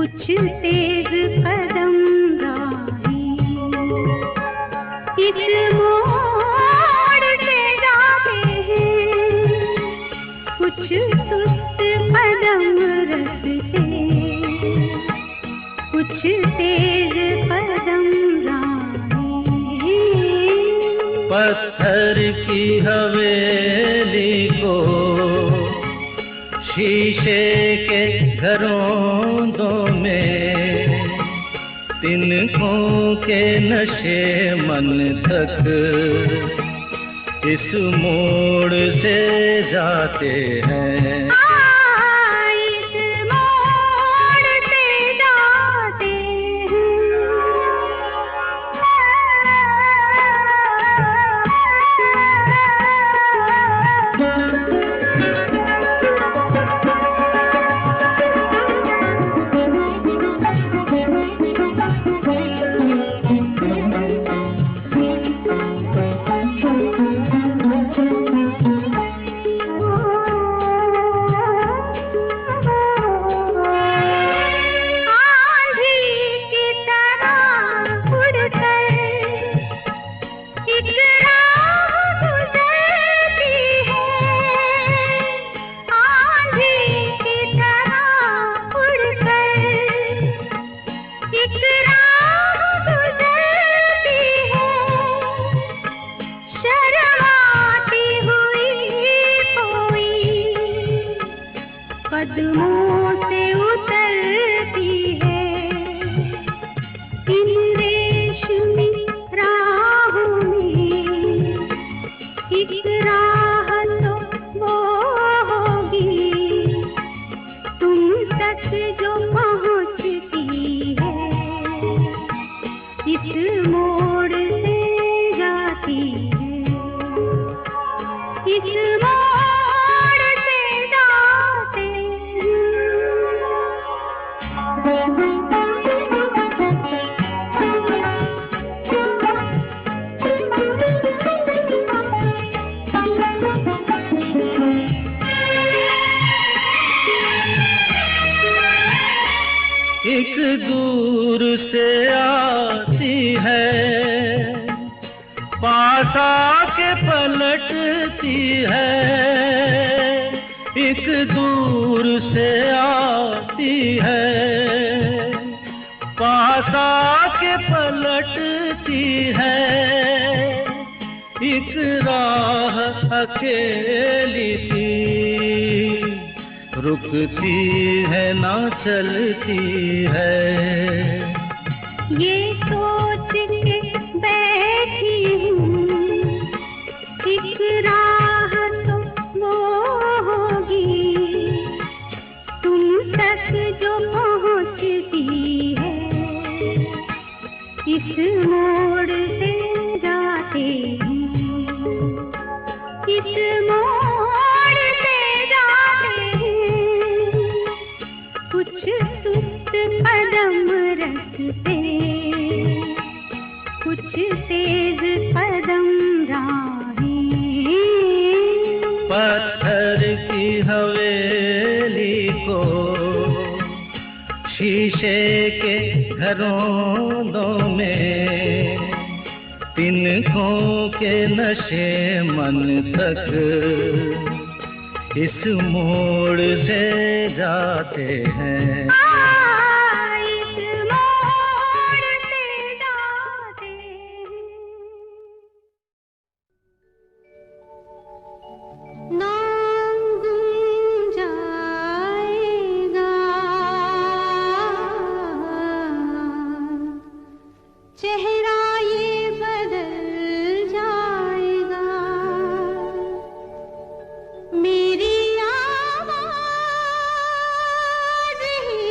कुछ तेज कदम राही इस मोड़ से जाते हैं, कुछ सुस्त कदम रखते, कुछ तेज कदम राही। पत्थर की हवेली को शीशे के घरों में तिनकों के नशे मन तक इस मोड़ से जाते हैं। कदमों से उतरती है इन रेशमी राहों में, एक राह तो वो होगी तुम तक जो पहुँचती है, इस मोड़ से जाती है, इस एक दूर से आती है, पास आके पलटती है, एक दूर से आती है, पास आके पलटती है, एक राह अकेली सी रुकती है ना चलती है। ये सोच के बैठी हूँ एक राह तो वो होगी तुम तक जो पहुँचती है, इस मोड़ से जाते हैं, इस मोड़ से जाते हैं, कुछ सुस्त कदम रखते, कुछ तेज कदम राही। पत्थर की हवेली को शीशे के घरों में तिनकों के नशे मन तक इस मोड़ से जाते हैं। मेरी आवाज़ ही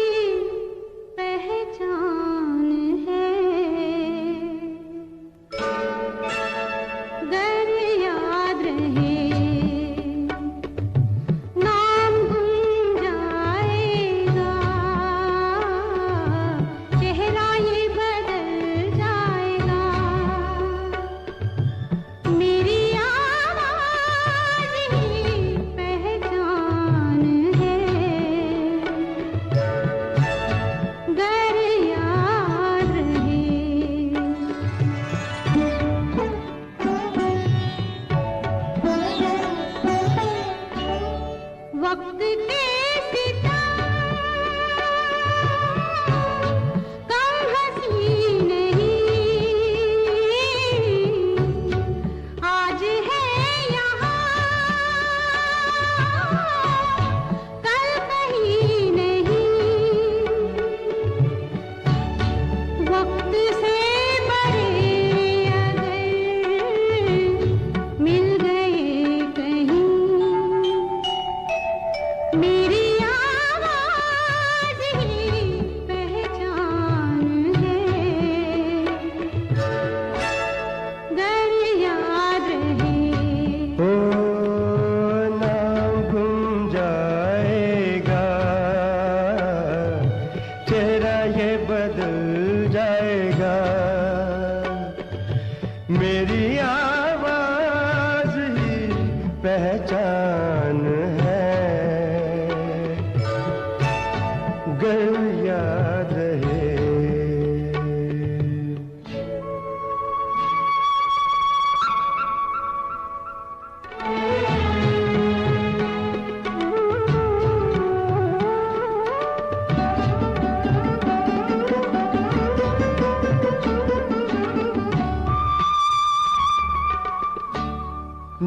गर याद रहे।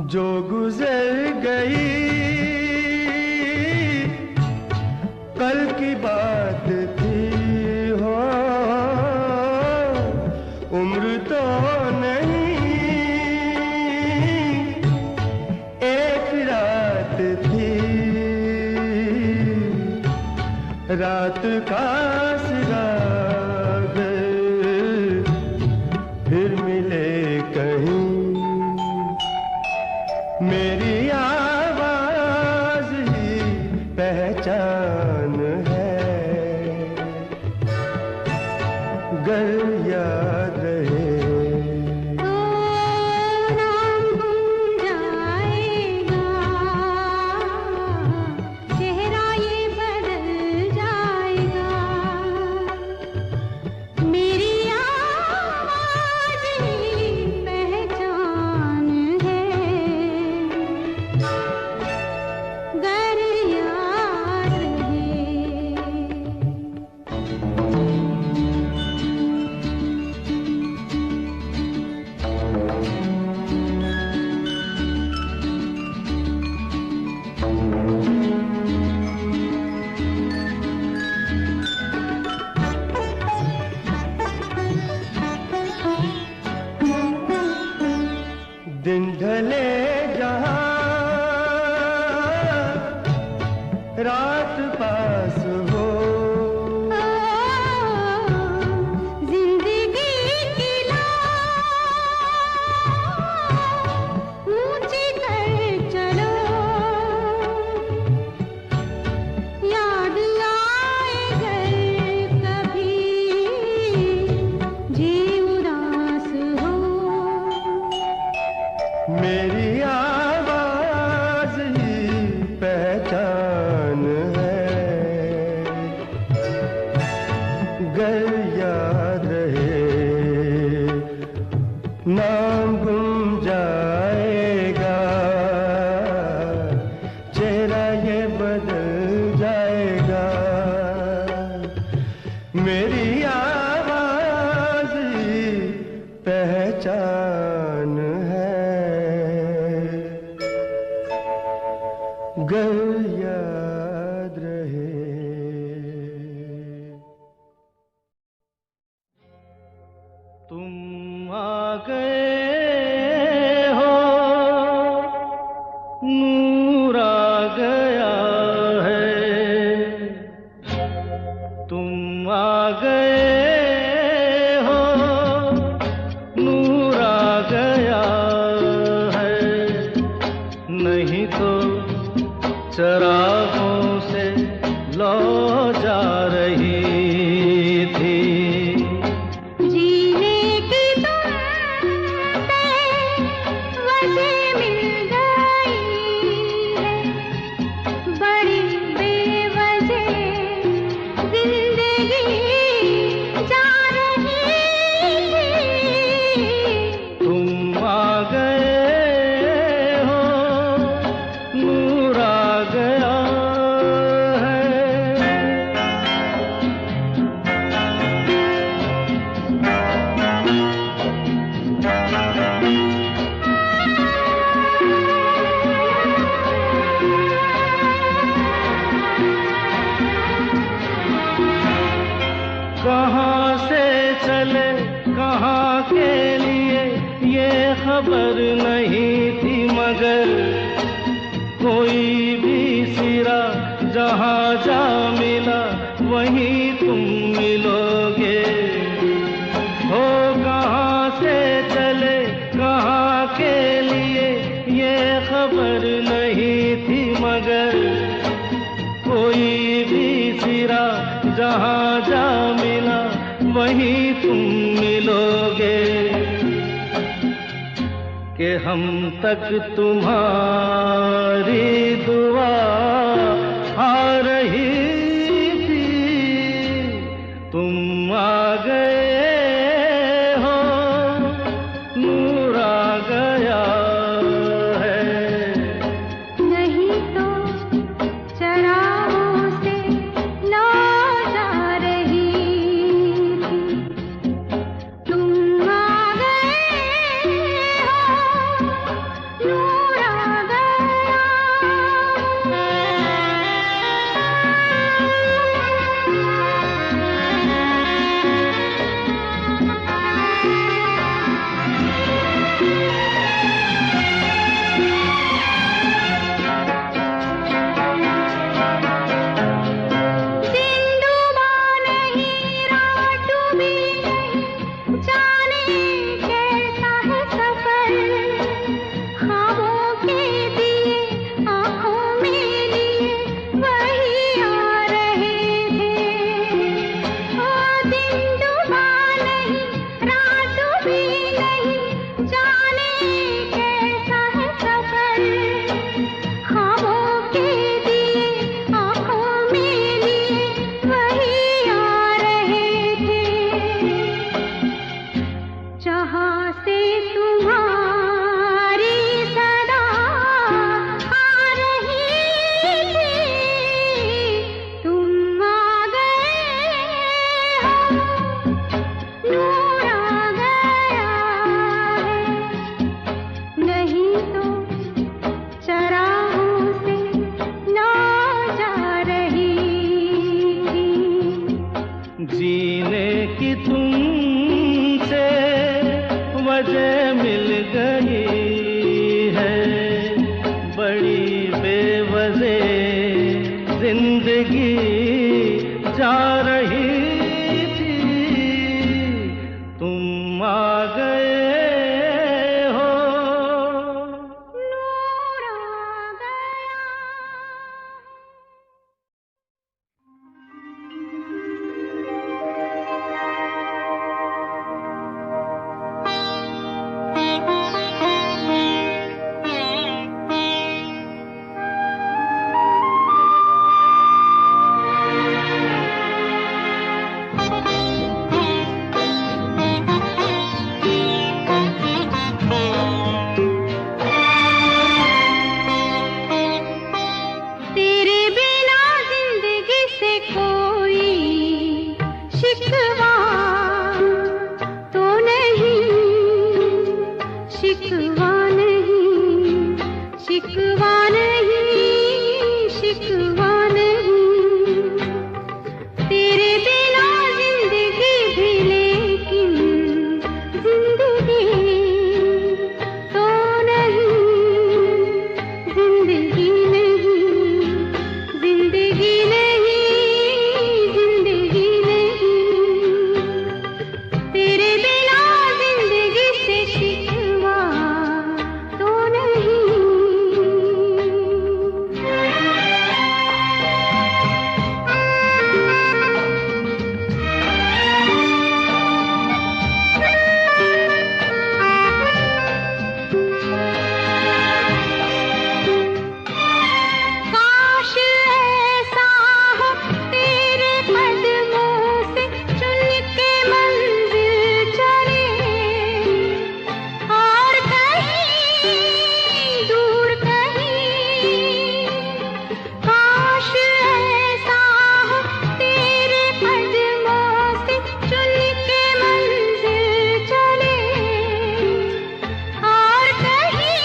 जो गुजर गई कल की बात थी हो, उम्र तो नहीं एक रात थी, रात का सिरा फिर मिले कहीं, मेरी आवाज ही पहचान है, गर याद रहे। तो नाम गुम जाएगा, चेहरा ये बदल जाएगा, मेरी आवाज ही पहचान है, गर याद रहे। दिन ढले जहाँ रात पास हो, जिंदगी की लाज ऊंची कर चलो, याद आए घर कभी जी उदास हो, मेरी आवाज ही पहचान है, गर याद रहे। नाम गुम जाएगा, चेहरा ये बदल जाएगा, मेरी आवाज ही पहचान है, गर याद रहे। तुम आ गए हो, नूर आ गया है, तुम आ गए हो, नूर आ गया है, नहीं तो चरागों से लौ जा रही थी। जीने की तुमसे वजह मिल गई है, बड़ी बेवजह जिंदगी जा रही थी। तुम आ गए हो, नूर आ गया है। कहाँ से चले कहाँ के लिए ये खबर नहीं थी, मगर कोई भी सिरा जहाँ जा मिला वहीं तुम मिलोगे। हो कहाँ से चले कहाँ के लिए ये खबर नहीं थी, मगर कोई भी सिरा जहाँ जा मिला वहीं तुम मिलोगे। कि हम तक तुम्हारी दुआ आ रही थी, जा रही थी, तुम आ गए हो। नूर आ गया। तेरे बिना जिंदगी से कोई शिकवा तो नहीं, शिकवा नहीं, शिकवा नहीं, शिकवा नहीं। तेरे बिना जिंदगी भी लेकिन जिंदगी तो नहीं, जिंदगी नहीं, जिंदगी नहीं, जिंदगी नहीं। तेरे बिना जिंदगी से शिकवा तो नहीं। काश ऐसा हो तेरे कदमों से चुन के मंजिल चले, और कहीं दूर कहीं। काश ऐसा हो तेरे कदमों से चुन के मंजिल चले, और कहीं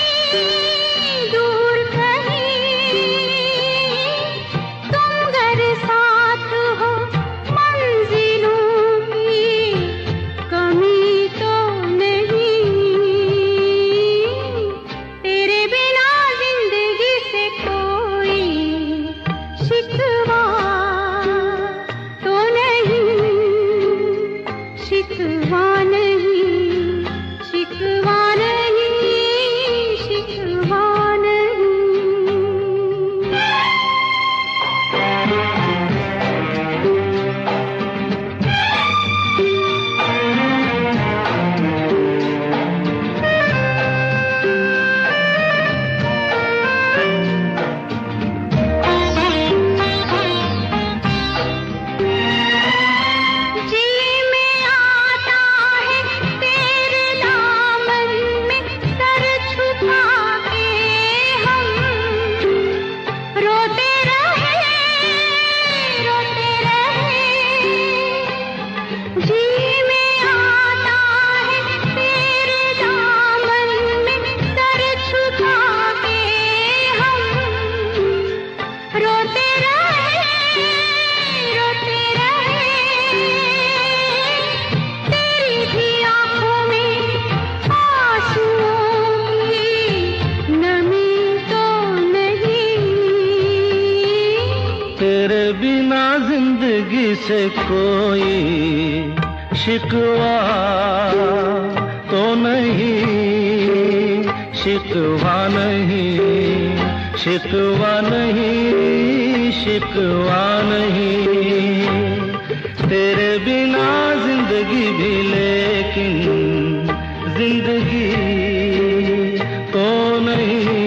दूर कहीं। तुम घर साथ हो मंजिलों की कमी तो नहीं। तेरे बिना जिंदगी से कोई शिकवा तो नहीं, शिकवा नहीं, शिकवा नहीं, शिकवा नहीं। जी में आता है तेरे दामन में सर झुका के हम रोते रहे, रोते रहे। जी में आता है तेरे दामन में सर झुका के हम रोते रहे, रोते रहे। तेरी भी आंखों में आंसुओं की नमी तो नहीं। तेरे बिना जिंदगी से कोई शिकवा तो नहीं, शिकवा नहीं, शिकवा नहीं, शिकवा नहीं। तेरे बिना जिंदगी भी लेकिन जिंदगी तो नहीं,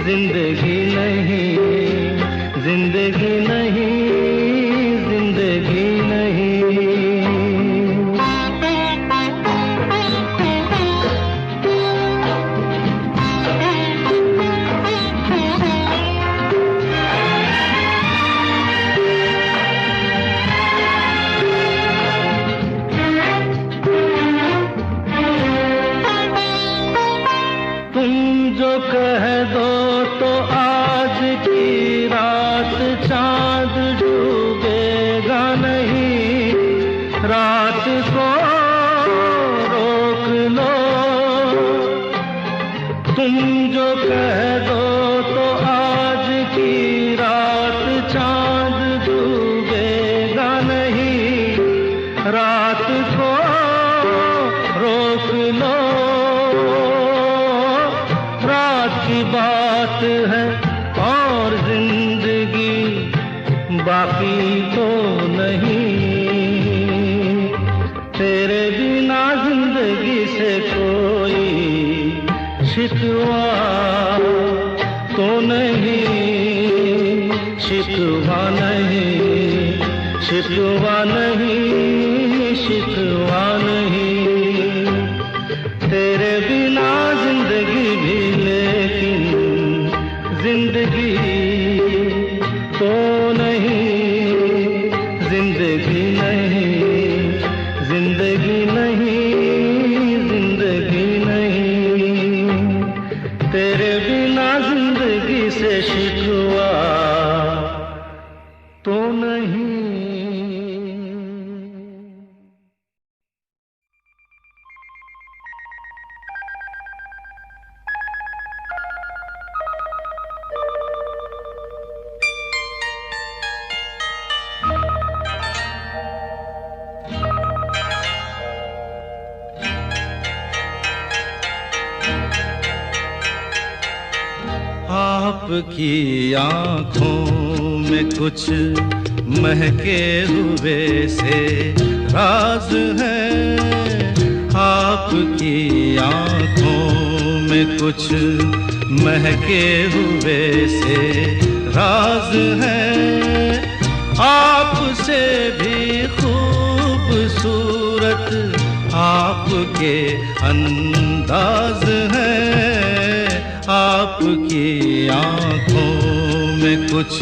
जिंदगी नहीं, जिंदगी नहीं, जिंदगी नहीं। तुम जो कह दो तो आज की रात चांद डूबेगा नहीं, रात को रोक लो। तुम जो कह दो तो आज की रात चांद डूबेगा शिकवा नहीं, शिकवा नहीं, तेरे बिना जिंदगी भी, लेकिन जिंदगी तो नहीं, जिंदगी नहीं, जिंदगी नहीं, जिंदगी नहीं, तेरे बिना जिंदगी से शिकवा तो नहीं। आपकी आंखों में कुछ महके हुए से राज है, आपकी आंखों में कुछ महके हुए से राज है, आपसे भी खूबसूरत आपके अंदाज है, आपकी आंखों में कुछ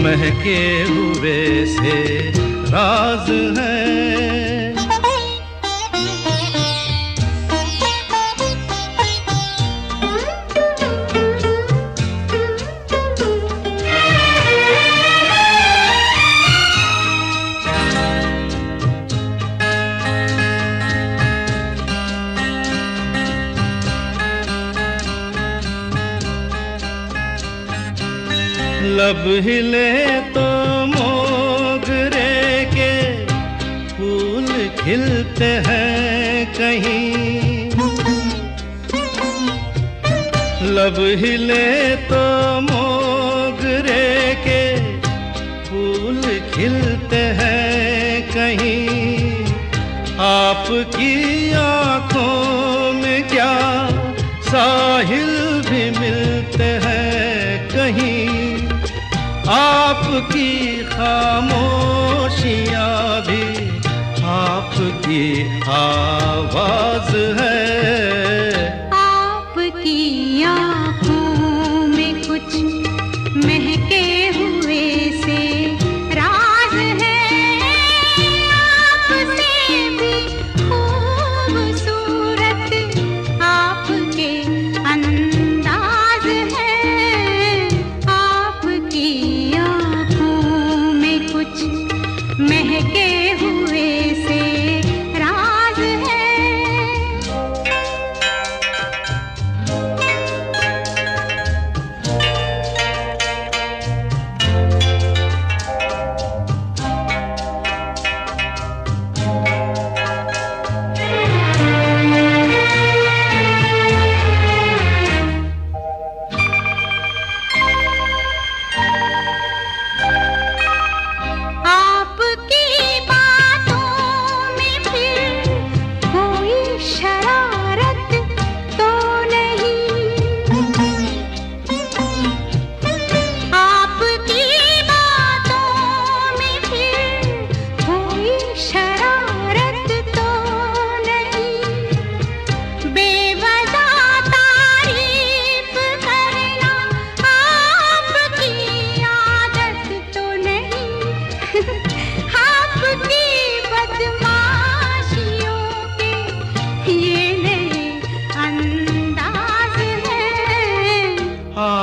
महके हुए से राज है। लब हिले तो मोगरे के फूल खिलते हैं कहीं, लब हिले तो मोगरे के फूल खिलते हैं कहीं, आपकी आंखों में क्या साहिल भी मिलते हैं कहीं, आपकी खामोशियाँ भी आपकी आवाज है, आपकी आँखों में कुछ महके हुए से राज है, आपसे भी खूबसूरत आपके अंदाज है, आपकी कुछ महके हुए से राज है।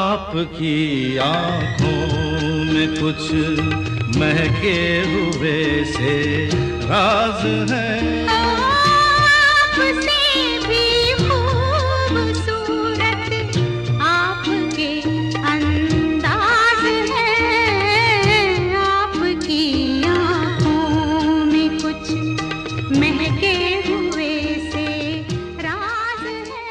आपकी आंखों में कुछ महके हुए से राज है, आपसे भी खूबसूरत आपके अंदाज है, आपकी आंखों में कुछ महके हुए से राज है।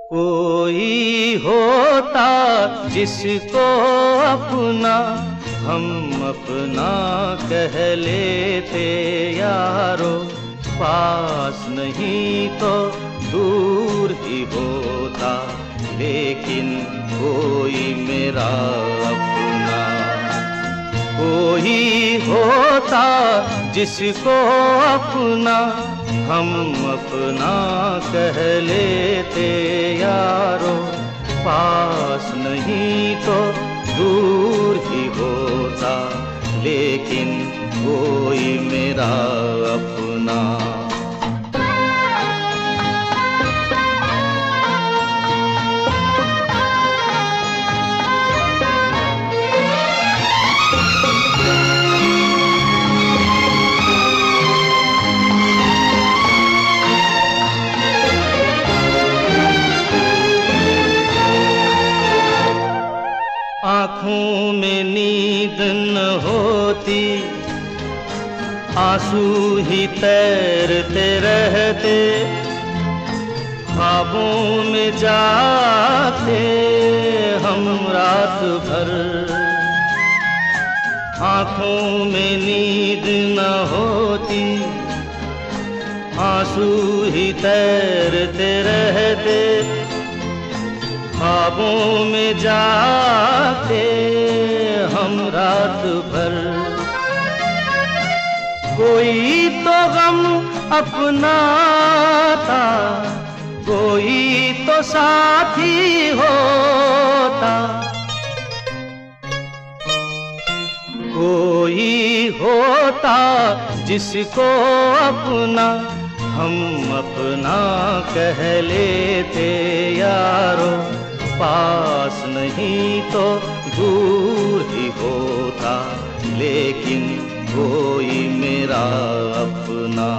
कोई होता जिसको अपना हम अपना कह लेते यारो, पास नहीं तो दूर ही होता, लेकिन कोई मेरा अपना। कोई होता जिसको अपना हम अपना कह लेते यारो, पास नहीं तो दूर ही होता, लेकिन कोई मेरा अपना। आँखों में नींद न होती, आंसू ही तैरते रहते, ख्वाबों में जाते हम रात भर। आँखों में नींद न होती, आंसू ही तैरते रहते, ख्वाबों में जाते हम रात भर। कोई तो गम अपना था, कोई तो साथी होता, कोई होता जिसको अपना हम अपना कह लेते यारो, पास नहीं तो दूर ही होता, लेकिन कोई मेरा अपना।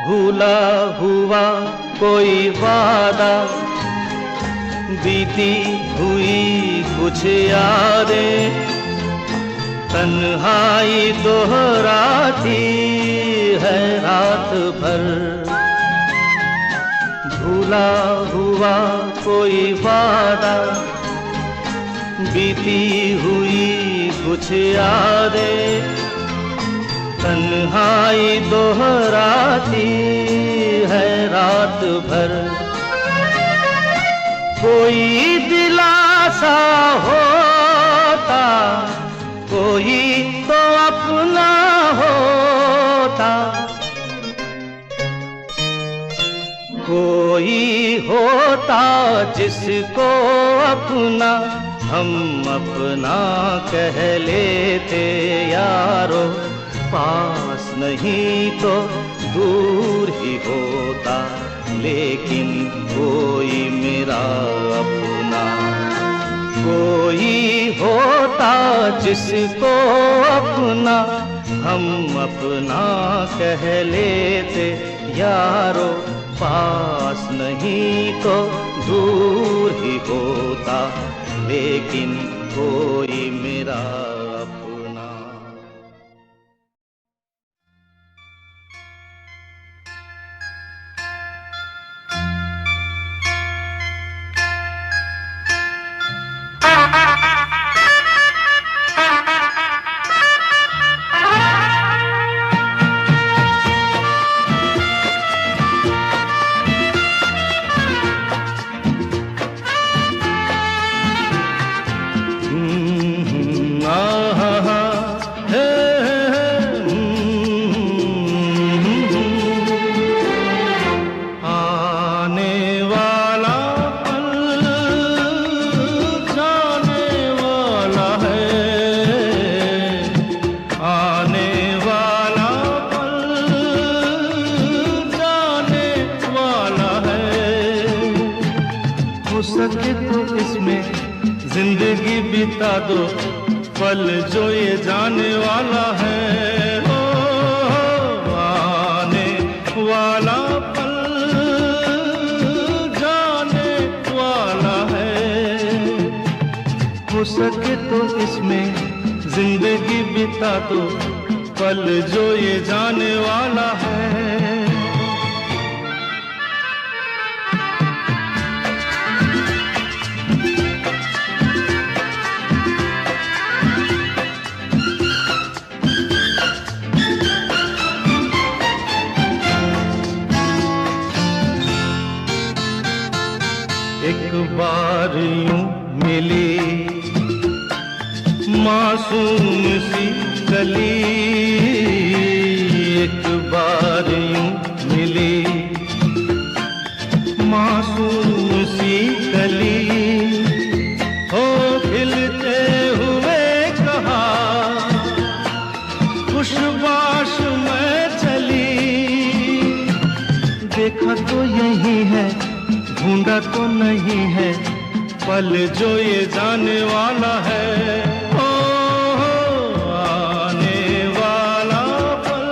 भूला हुआ कोई वादा, बीती हुई कुछ यादें, तन्हाई दोहराती है रात भर। भूला हुआ कोई वादा, बीती हुई कुछ यादें, तन्हाई दोहराती है रात भर। कोई दिलासा होता, कोई तो अपना होता, कोई होता जिसको अपना हम अपना कह लेते यारो, पास नहीं तो दूर ही होता, लेकिन कोई मेरा अपना। कोई होता जिसको अपना हम अपना कह लेते यारो, पास नहीं तो दूर ही होता, लेकिन कोई मेरा अपना। सके तो इसमें जिंदगी बिता दो, पल जो ये जाने वाला है। हो आने वाला पल सके तो इसमें जिंदगी बिता दो, पल जो ये जाने वाला है। एक बार यूं मिली मासूम सी कली, एक बार यूं मिली मासूम सी कली, हो खिलते हुए कहा खुशबाश में चली, देखा तो यही है ढूंढा तो नहीं है, पल जो ये जाने वाला है। ओ आने वाला पल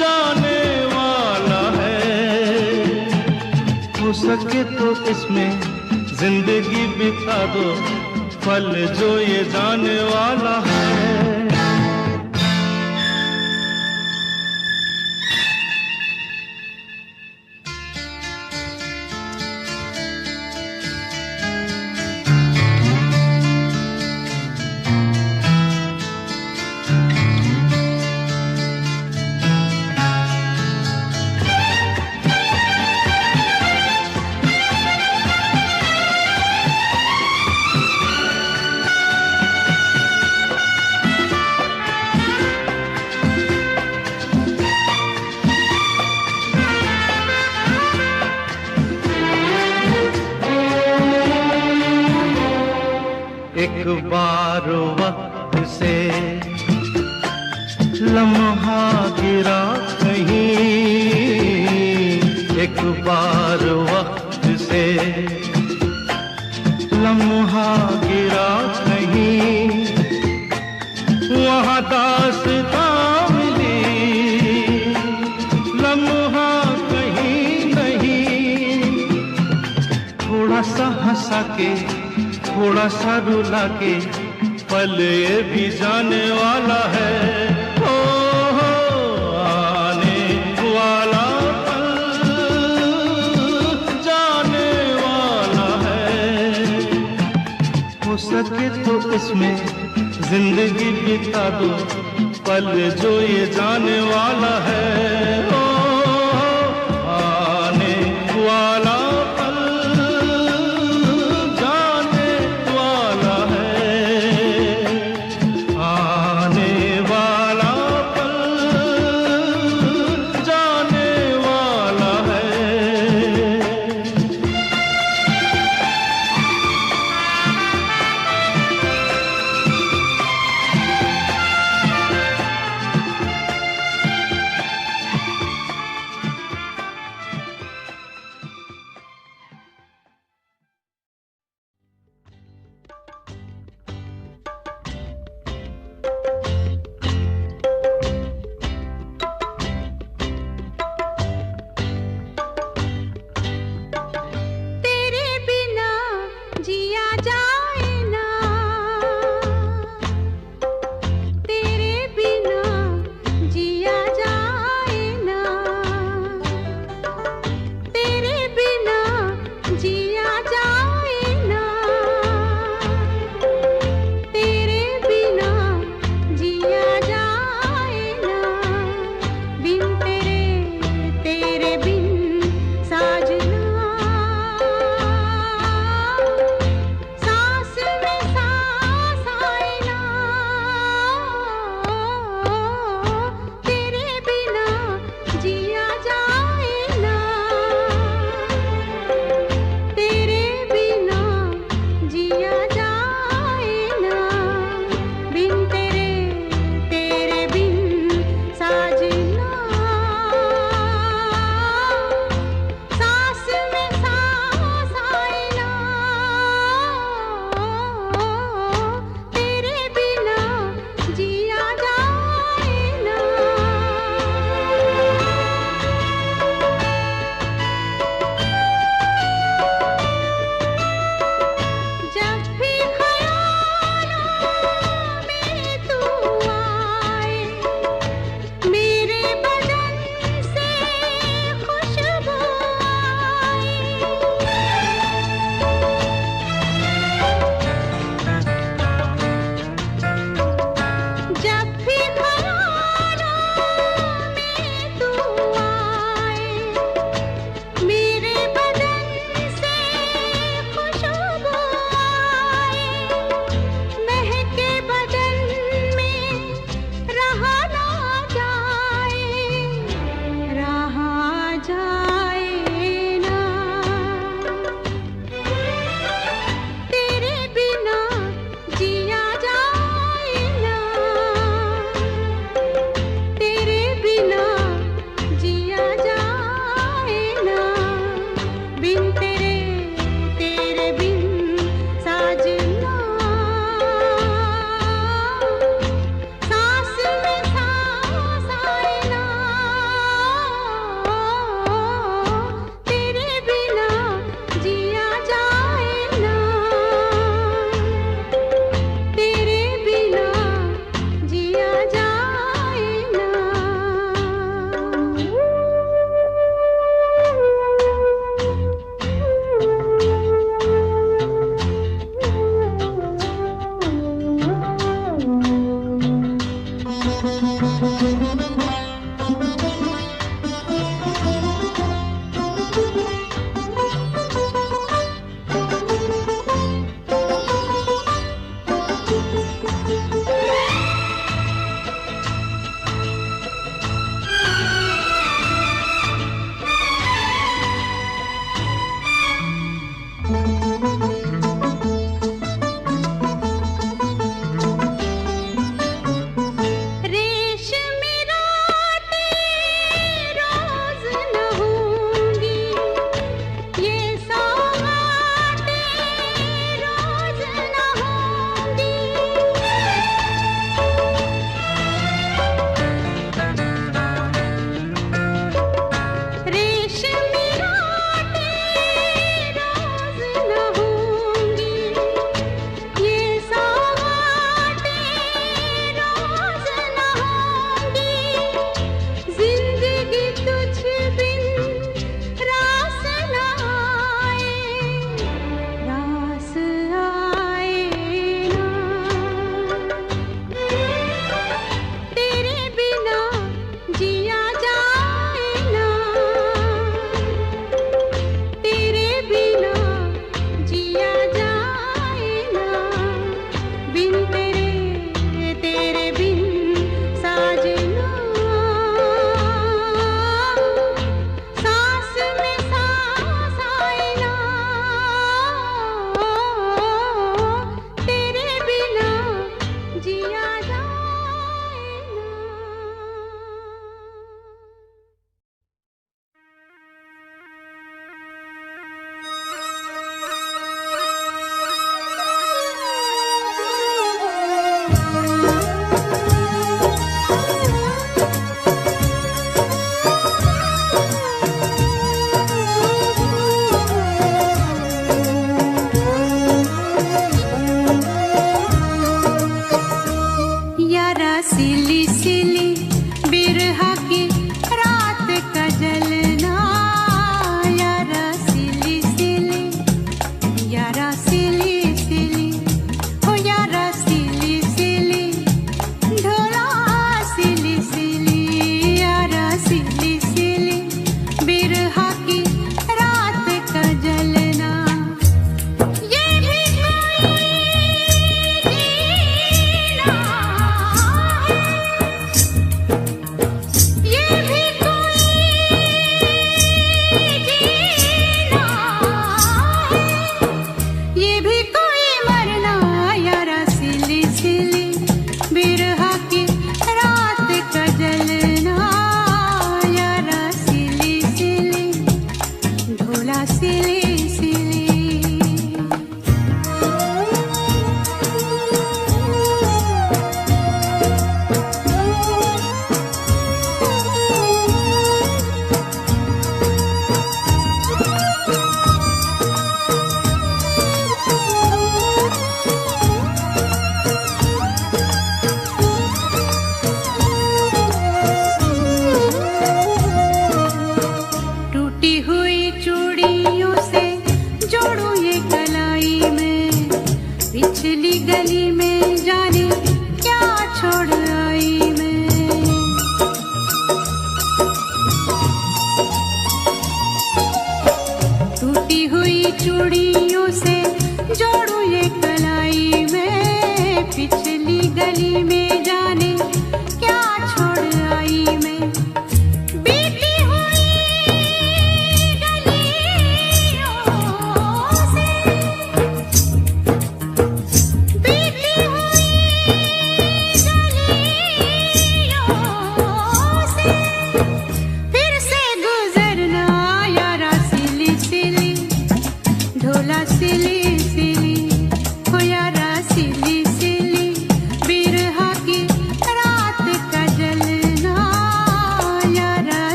जाने वाला है। हो सके तो इसमें जिंदगी बिता दो, पल जो ये जाने वाला है। एक बार वक्त से लम्हा गिरा कहीं, एक बार वक्त से लम्हा गिरा कहीं, वहाँ दास्तां मिली लम्हा कहीं नहीं, थोड़ा सा हंसा के थोड़ा सा रुला के, पल ये भी जाने वाला है। ओ आने वाला पल जाने वाला है। हो सके तो इसमें जिंदगी बिता दो, पल जो ये जाने वाला है। ओ आने वाला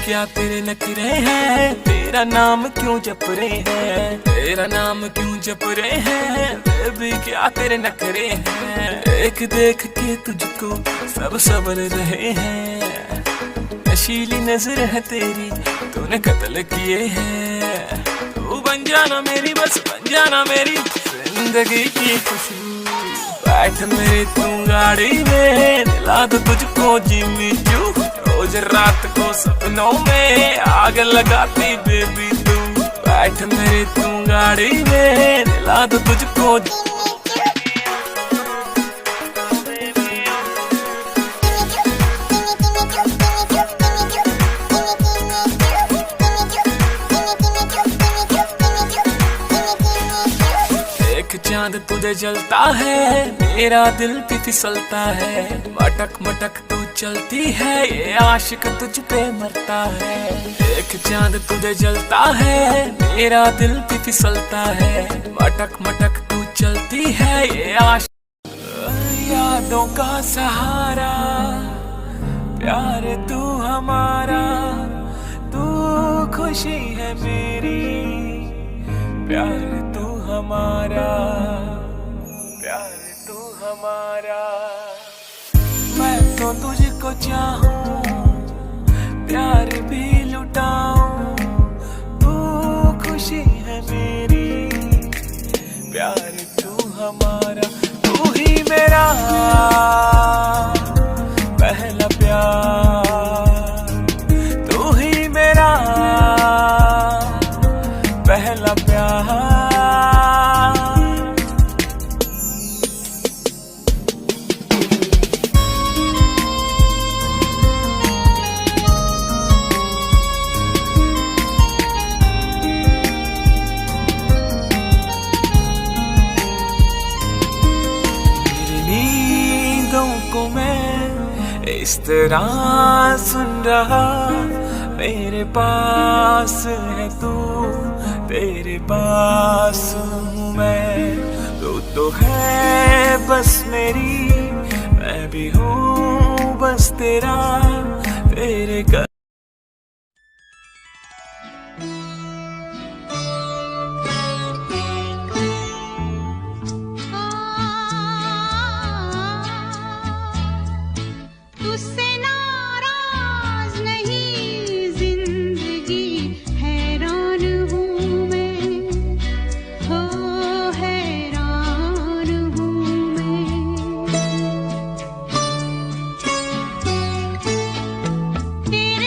क्या तेरे नखरे हैं, तेरा नाम क्यों जप रहे हैं, तेरा नाम क्यों जप रहे हैं, बेबी क्या तेरे नखरे हैं। देख देख के तुझको सब सबर रहे हैं, नशीली नजर है तेरी तूने कत्ल किए हैं। तू बन जाना मेरी, बस बन जाना मेरी जिंदगी की खुशबू। बैठ मेरे तू गाड़ी में, दिला दो तुझको जिम्मी चू। रोज रात को सपनों में आग लगाती बेबी तू। बैठ मेरे तू गाड़ी में, दिला दो तुझको चांद तुझे जलता है, मेरा दिल भी फिसलता है। मटक मटक तू चलती है, ये आशिक तुझ पे मरता है। एक चांद तुझे जलता है, मेरा दिल भी फिसलता है। मटक मटक तू चलती है, ये आशिक यादों का सहारा। प्यार तू हमारा, तू खुशी है मेरी। प्यार तू हमारा, प्यार तू हमारा। मैं तो तुझको चाहूं, प्यार भी लुटाऊं। तू खुशी है मेरी, प्यार तू हमारा। तू ही मेरा पहला प्यार, तू ही मेरा पहला प्यार। को मैं इस तरह सुन रहा, मेरे पास है तू, तेरे पास हूँ मैं। तू तो है बस मेरी, मैं भी हूँ बस तेरा। तेरे तेरे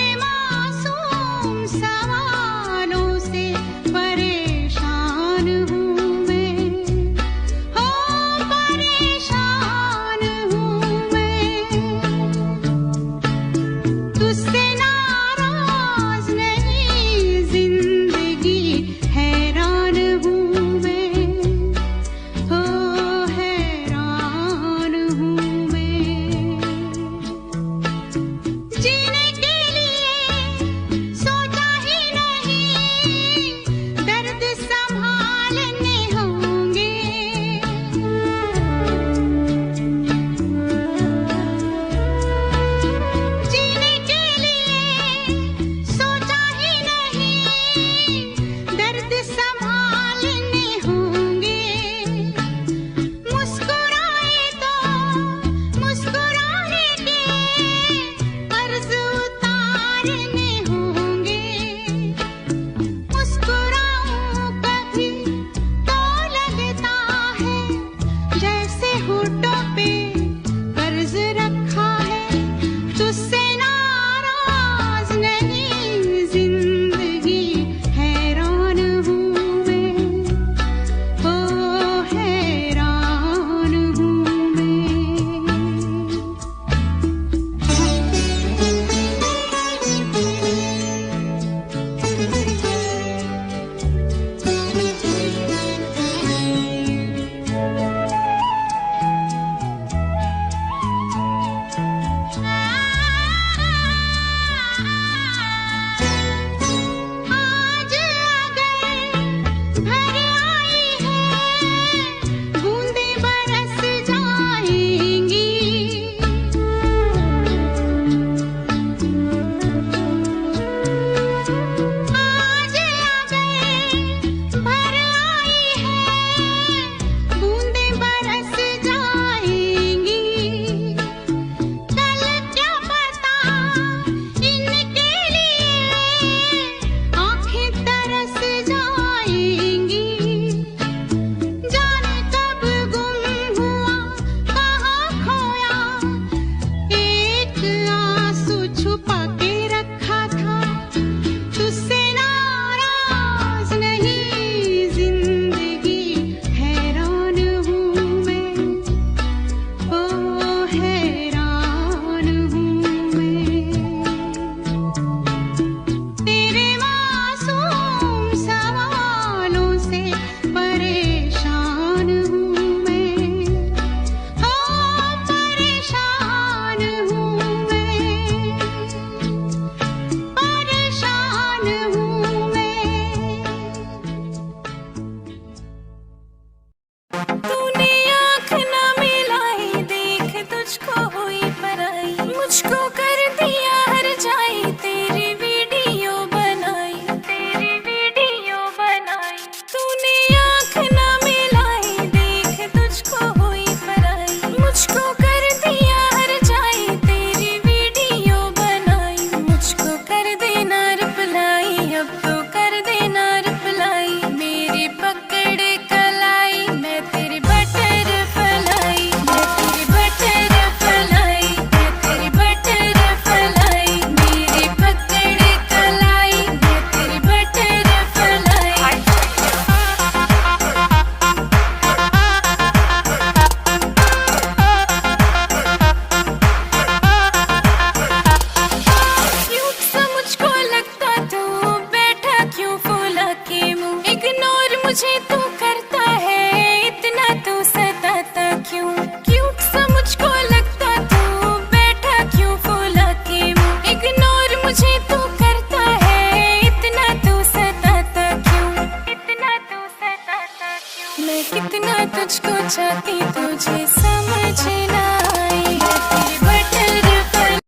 चाहती तुझे समझ ना आई तेरी बटरफ्लाई।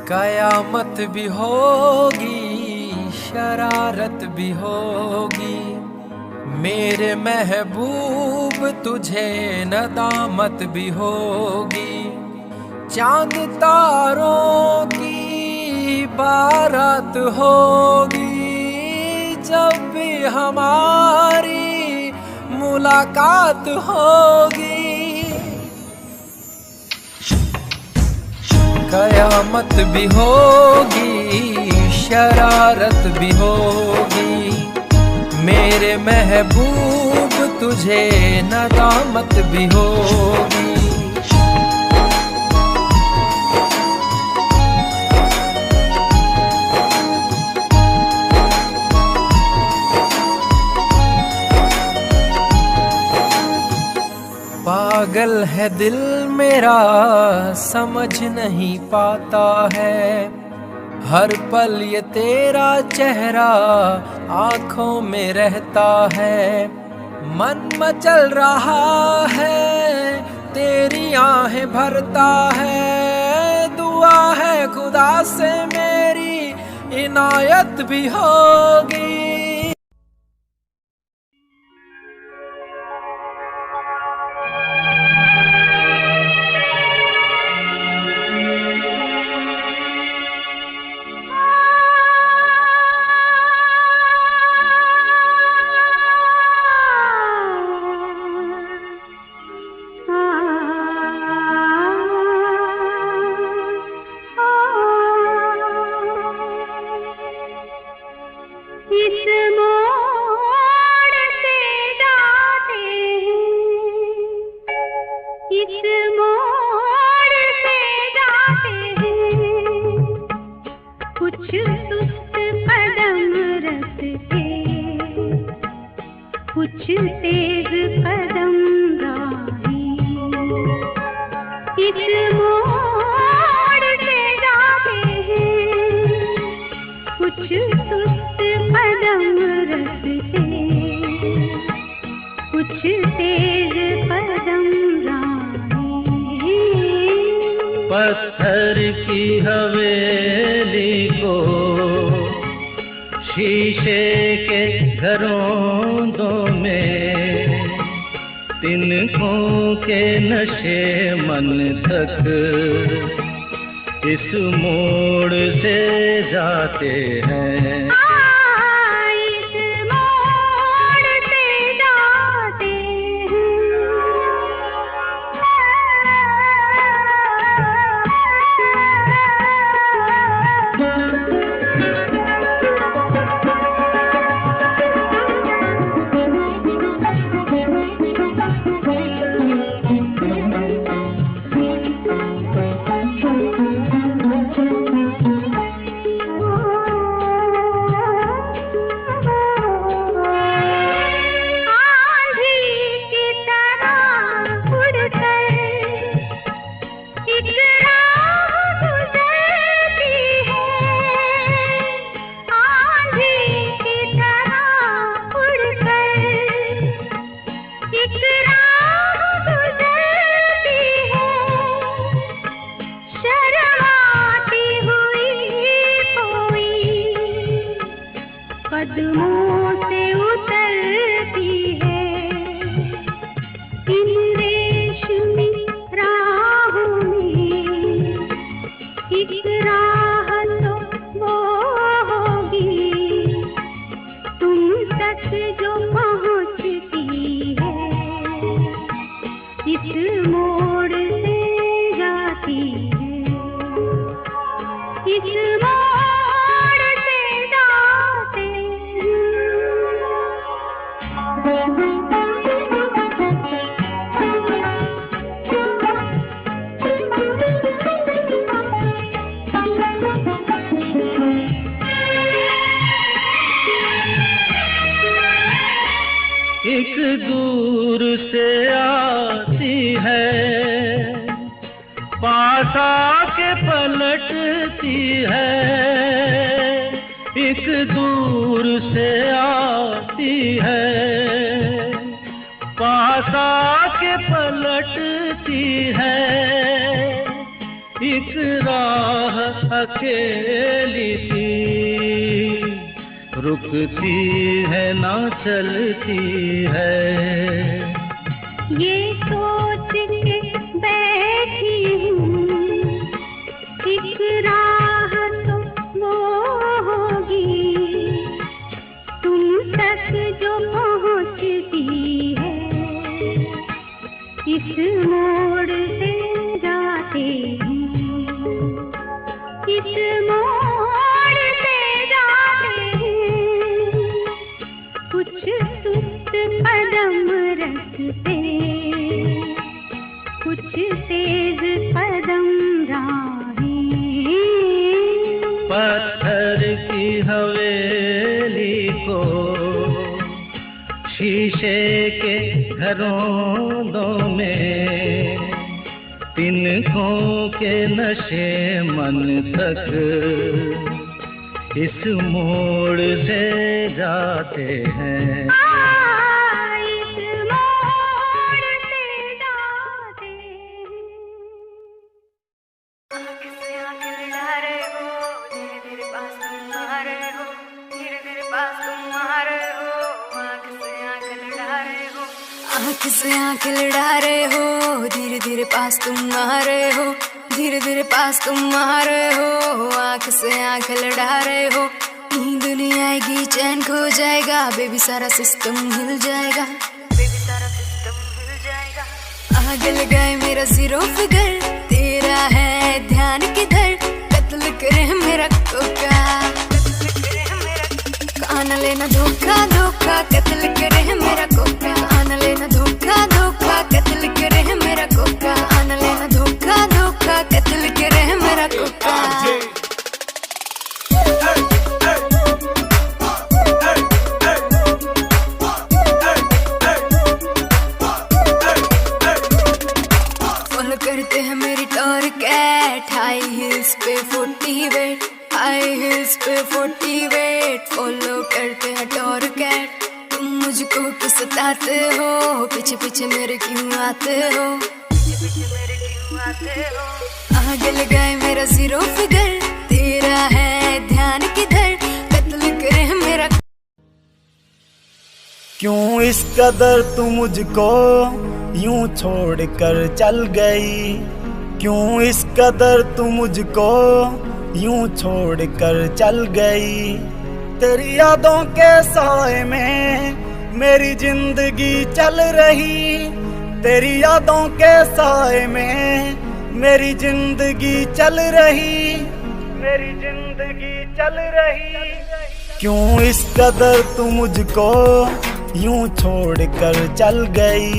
कयामत भी होगी, शरारत भी होगी, मेरे महबूब तुझे नदामत भी होगी। चांद तारों की बारात होगी, जब भी हमारी मुलाकात होगी। कयामत भी होगी, शरारत भी होगी, मेरे महबूब तुझे नदामत भी होगी। पागल है दिल मेरा, समझ नहीं पाता है, हर पल ये तेरा चेहरा आँखों में रहता है। मन मचल रहा है, तेरी आहें भरता है, दुआ है खुदा से मेरी इनायत भी होगी। कुछ तेज कदम राही इस मोड़ से जाते हैं, कुछ सुस्त कदम रखते, कुछ तेज कदम राही। पत्थर की हवेली को शीशे के घरों में, तिनकों के नशे मन तक इस मोड़ से जाते हैं। इस मोड़ से जाते कदमों से उतरती है इन रेशमी राहों में, एक राह तो वो होगी तुम तक जो पहुँचती है, इस मोड़ से जाती है, इस मोड़ से जाते एक दूर से आती है, पास आके पलटती है, एक दूर से आती है, पास पलटती है, एक राह अकेली सी, रुकती है ना चलती है। ये सोच के बैठी हूँ, एक राह तो वो होगी तुम तक जो पहुँचती है। इस मोड़ से जाते हैं, इस मोड़ से जाते हैं, कुछ सुस्त कदम रखते, कुछ तेज कदम राहें। पत्थर की हवेली को शीशे के घरों में, तिनकों के नशे मन तक इस मोड़ से जाते हैं। इस मोड़ से जाते हैं। आँख से आँख लड़ा रहे हो, धीरे धीरे पास तुम आ रहे हो, धीरे धीरे पास तुम आ रहे हो। आँख से आँख लड़ा रहे हो, आँख से आँख लड़ा रहे हो, धीरे धीरे पास तुम आ रहे हो, धीरे धीरे पास तुम आ रहे हो। आँख से आँख लड़ा रहे हो, नींद नहीं आएगी, चैन खो जाएगा, बेबी सारा सिस्टम हिल जाएगा, बेबी सारा सिस्टम हिल जाएगा। आग लगाए मेरा जीरो फिगर, तेरा है ध्यान किधर, कत्ल करे मेरा कोका, कान लेना धोखा धोखा, कत्ल करे मेरा कोका, कान लेना धोखा धोखा, कत्ल करे मेरा कोका, कान लेना धोखा धोखा, कत्ल करे मेरा कोका। फॉलो करते हैं मेरी टॉर कैट, हाई हिल्स पे 40 वेट, हाई हिल्स पे 40 वेट। फॉलो करते हैं टॉर कैट, तुम मुझको क्यों सताते हो, पीछे पीछे मेरे क्यों आते हो, पीछे पीछे मेरे क्यों आते हो। आग लगाए मेरा जीरो फिगर, तेरा है ध्यान किधर, कत्ल करे मेरा। क्यों इस कदर तू मुझको यूं छोड़ कर चल गई, क्यों इस कदर तू मुझको यूं छोड़ कर चल गई। तेरी यादों के साए में मेरी जिंदगी चल रही, तेरी यादों के साए में मेरी जिंदगी चल रही, मेरी जिंदगी चल रही। क्यों इस कदर तू मुझको यूं छोड़ कर चल गई,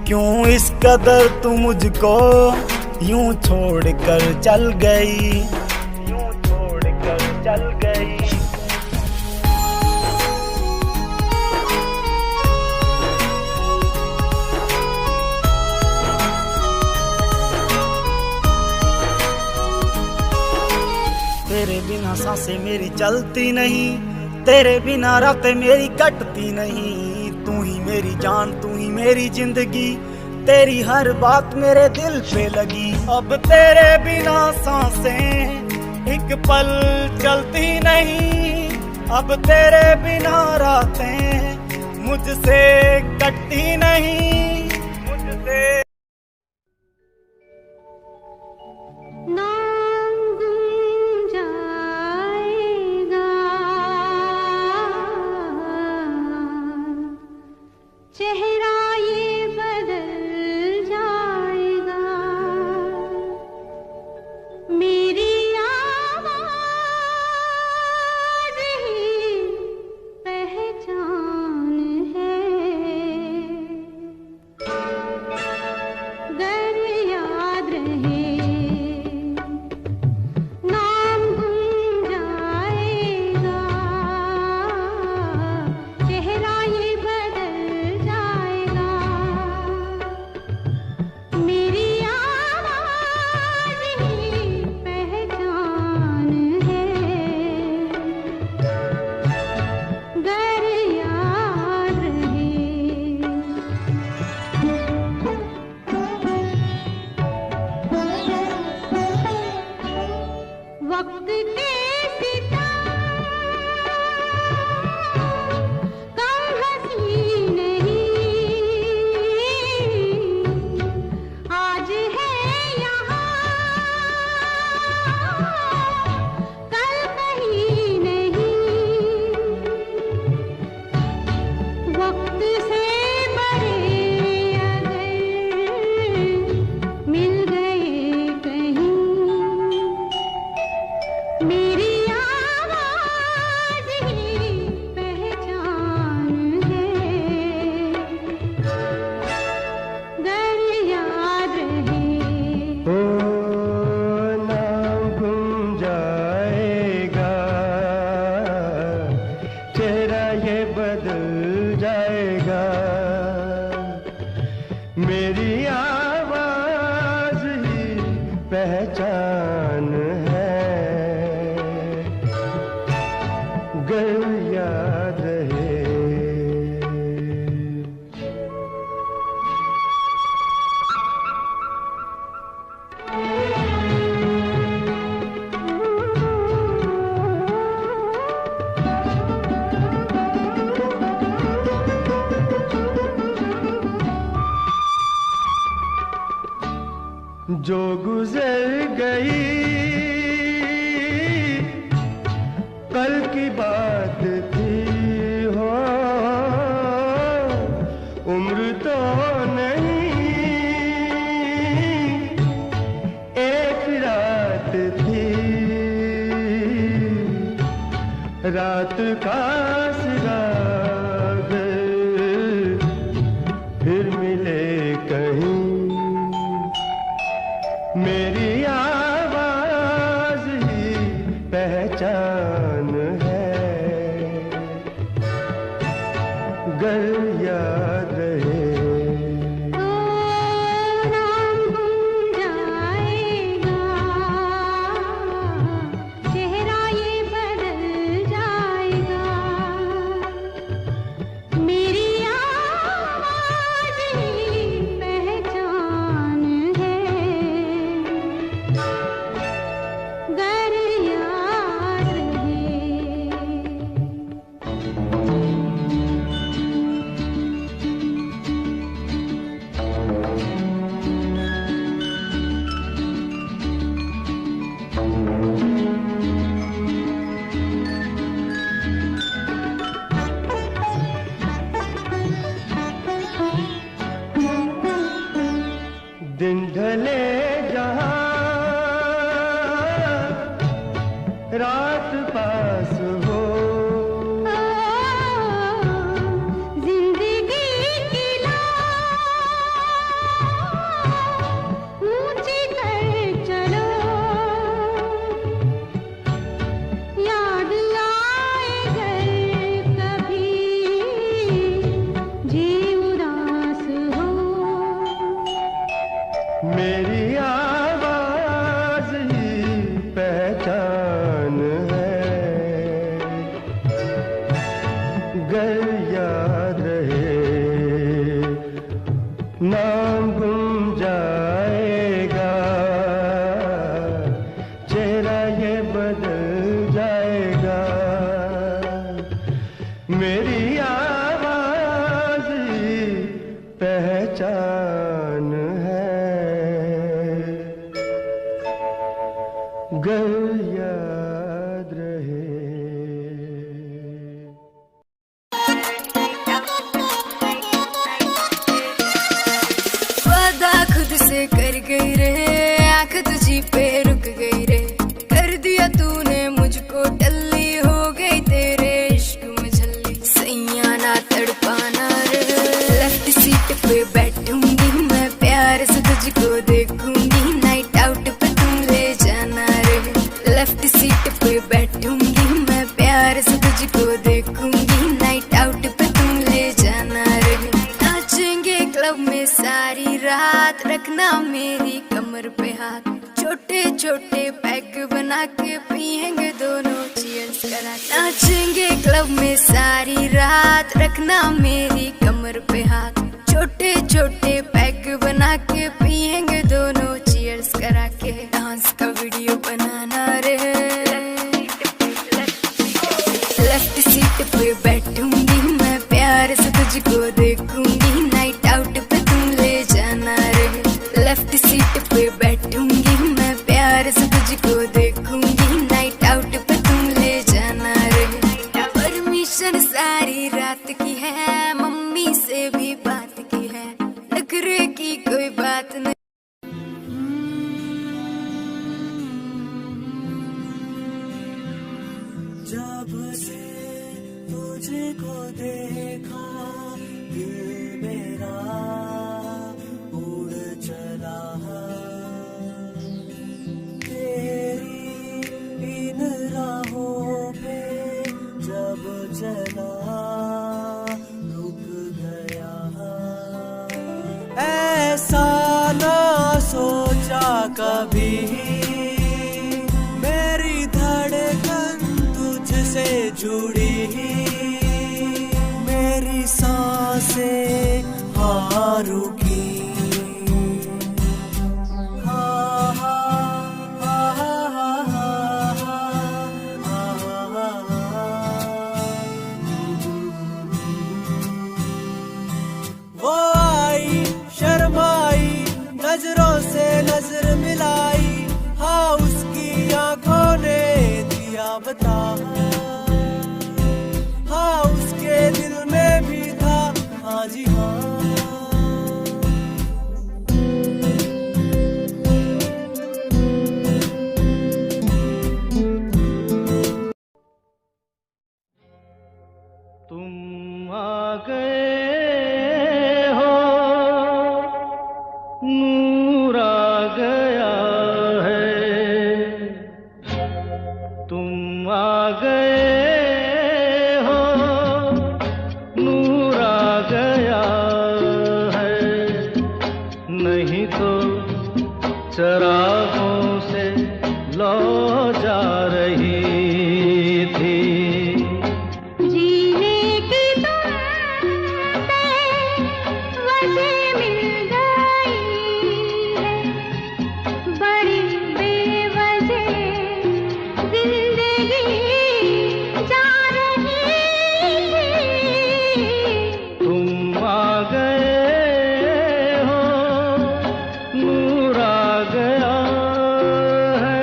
क्यों इस कदर तू मुझको यूं छोड़ कर चल गई, यूं छोड़ कर चल गई। तेरे बिना सांसें मेरी चलती नहीं, तेरे बिना रातें मेरी कटती नहीं। तू ही मेरी जान, तू ही मेरी जिंदगी, तेरी हर बात मेरे दिल पे लगी। अब तेरे बिना सांसें एक पल चलती नहीं, अब तेरे बिना रातें मुझसे कटती नहीं, मुझसे। नाम गुम जाएगा, चेहरा ये बदल जाएगा, मेरी आवाज़ ही पहचान है। गर याद रहे। जो गुजर गई कल की बात थी हो, उम्र तो नहीं एक रात थी, रात का सिराग फिर मिले कहीं, मेरी आवाज ही पहचान है, गर याद रहे। दिन ढले जहां रात पास हो, जिंदगी की ऊंची कर चलो, याद आए घर कभी जी उदास हो, मेरी आवाज ही पहचान है, गर याद रहे। नाम गुम जाएगा, चेहरा ये बदल जाएगा, मेरी आवाज ही पहचान है, गर याद रहे। वादा खुद से कर गई रे, आंख तुझी पे रुक गई रे, कर दिया तूने मुझको टल्ली, हो गई तेरे इश्क में झल्ली, सैया ना तड़पाना रे, लेफ्ट सीट पे बैठूंगी मैं, प्यार से तुझको देखूंगी, नाइट आउट पे तुम ले जाना रे, लेफ्ट सीट पे बैठूंगी मैं, प्यार से तुझको देखूंगी, नाइट आउट पे तुम ले जाना रे, नाचेंगे क्लब में सारी रात, रखना मेरी कमर पे हाथ, छोटे छोटे पैक बना के पिएंगे दोनों चीयर्स करा, नाचेंगे क्लब में सारी रात, रखना मेरी कमर पे हाथ, छोटे छोटे पैक बना के पिएंगे दोनों चीयर्स करा के, डांस का वीडियो बनाना रे, लेफ्ट सीट पे बैठूंगी मैं, प्यार से तुझको देखूंगी, नाइट आउट पे तुम ले जाना रे, लेफ्ट सीट पे बैठूंगी मैं, प्यार से तुझको देखूंगी, नाइट आउट पे तुम ले जाना रे, परमिशन सारी रात की है, मम्मी से भी बात की है, नखरे की कोई बात नहीं। जब से तुझको देखा दिल मेरा उड़ चला, तेरी इन राहों पे जब चला रुक गया, ऐसा ना सोचा कभी, मेरी धड़कन तुझसे जुड़ी मेरी सांसें हाँ रुकी। वो आई शर्माई नजरों से नजर मिलाई, हाँ उसकी आंखों ने दिया बता, हाँ उसके दिल में भी था, हाँ जी हाँ। तुम आ गए हो, नूर आ गया है। तुम आ गए हो, नूर आ गया है। नहीं तो चरागों से लौ जा रही थी। जीने की तुमसे वजह मिल गई है, बड़ी बेवजह जिंदगी जा रही थी। तुम आ गए हो, नूर आ गया है।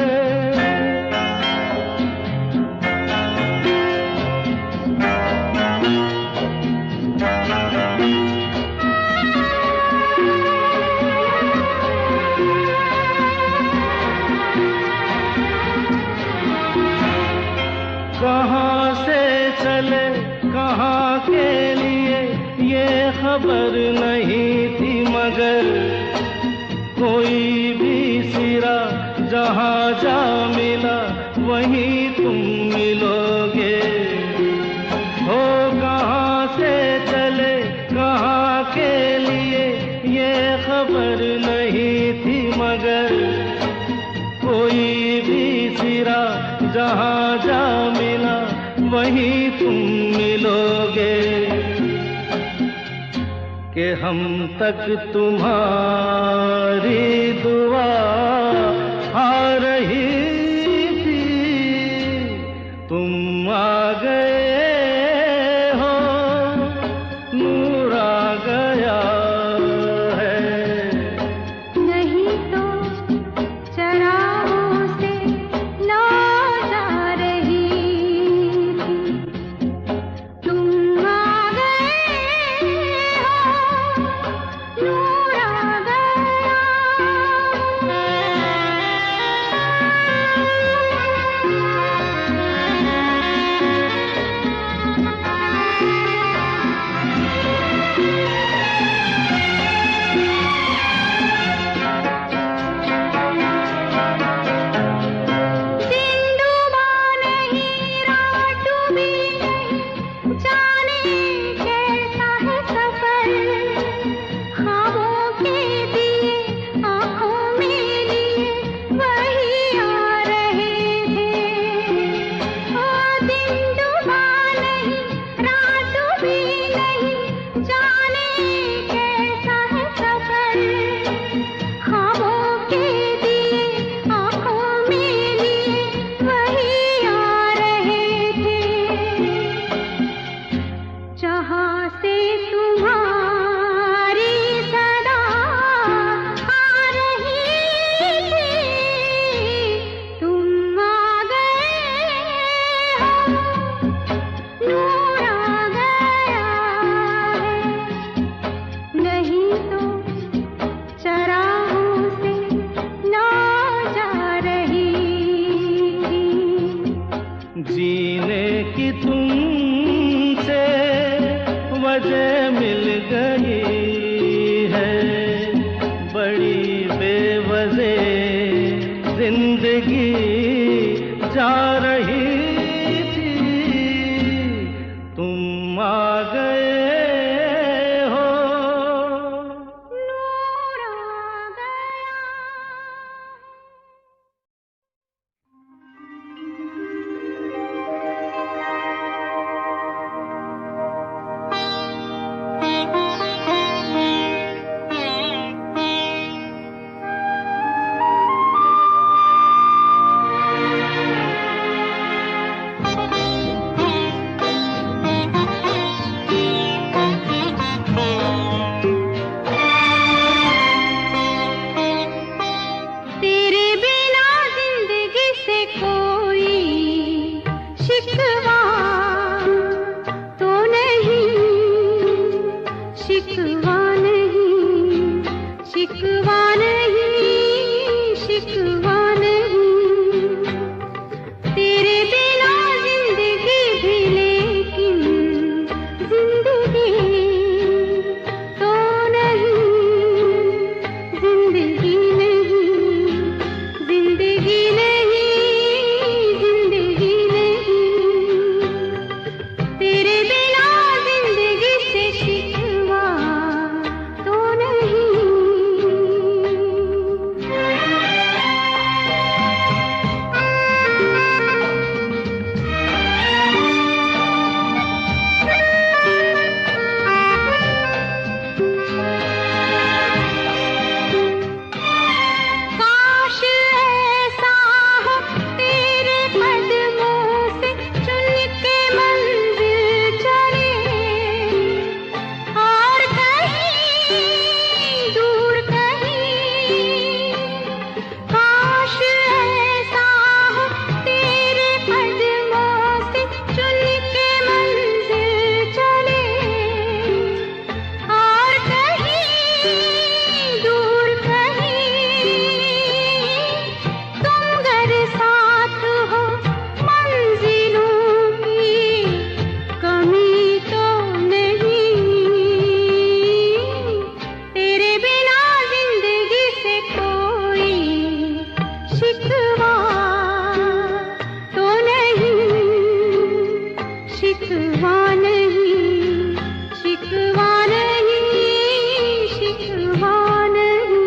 कहाँ से चले कहाँ के लिए ये खबर नहीं थी, मगर कोई भी सिरा जहाँ जा मिला वहीं तुम मिलोगे। हो कहाँ से चले कहाँ के लिए ये खबर नहीं थी, मगर कोई भी सिरा जहाँ जा मिला वहीं तुम मिलोगे। कि हम तक तुम्हारी दुआ आ रही थी। तुम आ गए हो, नूर आ गया है। नहीं तो चरागों से लौ जा रही थी। तुम आ गए हो, नूर आ गया। दिन डूबा नहीं, रात डूबी नहीं, जाने कैसा है सफर। ख्वाबों के दिए आँखों में लिए वही आ रहे थे। ओ दिन डूबा नहीं, रात डूबी नहीं, जाने कैसा है सफर। ख्वाबों के दिए आँखों में लिए वही आ रहे थे। जहाँ से तुम्हारी सदा आ रही थी। तुम आ गए हो, नूर आ गया है। नहीं तो चरागों से लौ जा रही थी। जीने की तुमसे वजह मिल गई है, बड़ी बेवजह जिंदगी जा रही थी। तुम आ गए हो, नूर आ गया। शिकवा नहीं, शिकवा नहीं, शिकवा नहीं।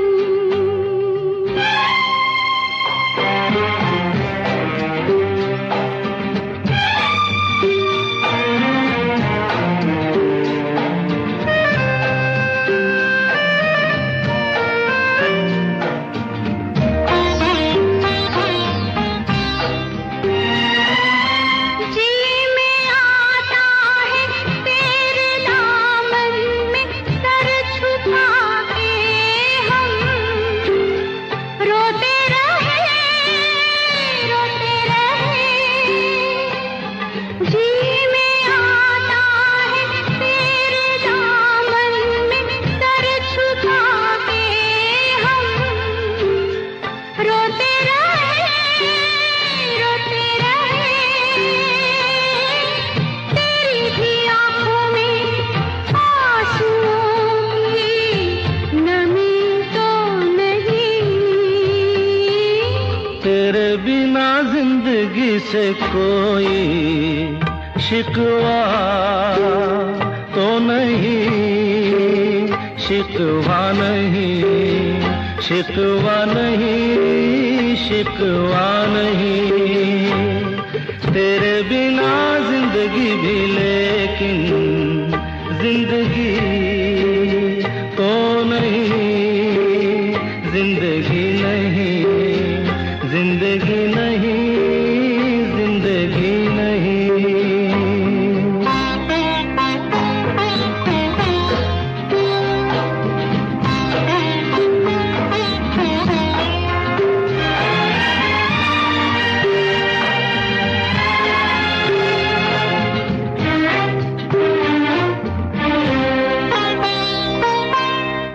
जी में आता है तेरे दामन में सर छुपा के हम रोते रहे, रोते रहे। जी में आता है तेरे दामन में सर छुपा के हम रोते रहे, रोते रहे। तेरी भी आंखों में आंसुओं की नमी तो नहीं। तेरे बिना जिंदगी से कोई शिकवा तो नहीं, शिकवा नहीं, शिकवा नहीं, शिकवा नहीं। तेरे बिना जिंदगी भी लेकिन जिंदगी तो नहीं, जिंदगी नहीं, जिंदगी नहीं, जिंदगी नहीं।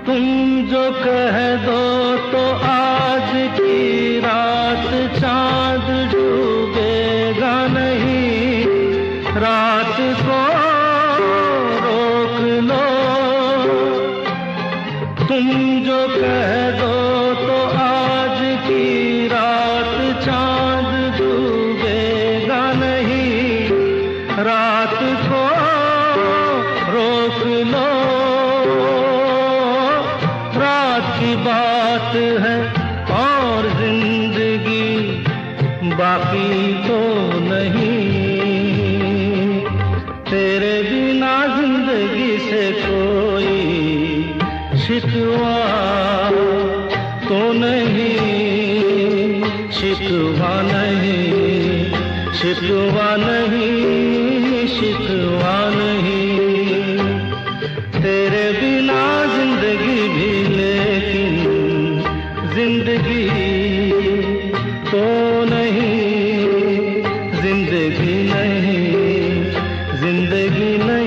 तुम जो कह दो तो आज की रात चांद डूबेगा नहीं, रात को रोक लो। तुम जो कह दो तो आज की रात चांद डूबेगा नहीं, रात को रोक लो। रात की बात है और जिंदगी बाकी तो नहीं। तेरे बिना जिंदगी से कोई शिकवा तो नहीं, शिकवा नहीं, शिकवा नहीं, शिकवा नहीं। तेरे बिना जिंदगी भी लेकिन जिंदगी तो नहीं, जिंदगी नहीं, जिंदगी नहीं।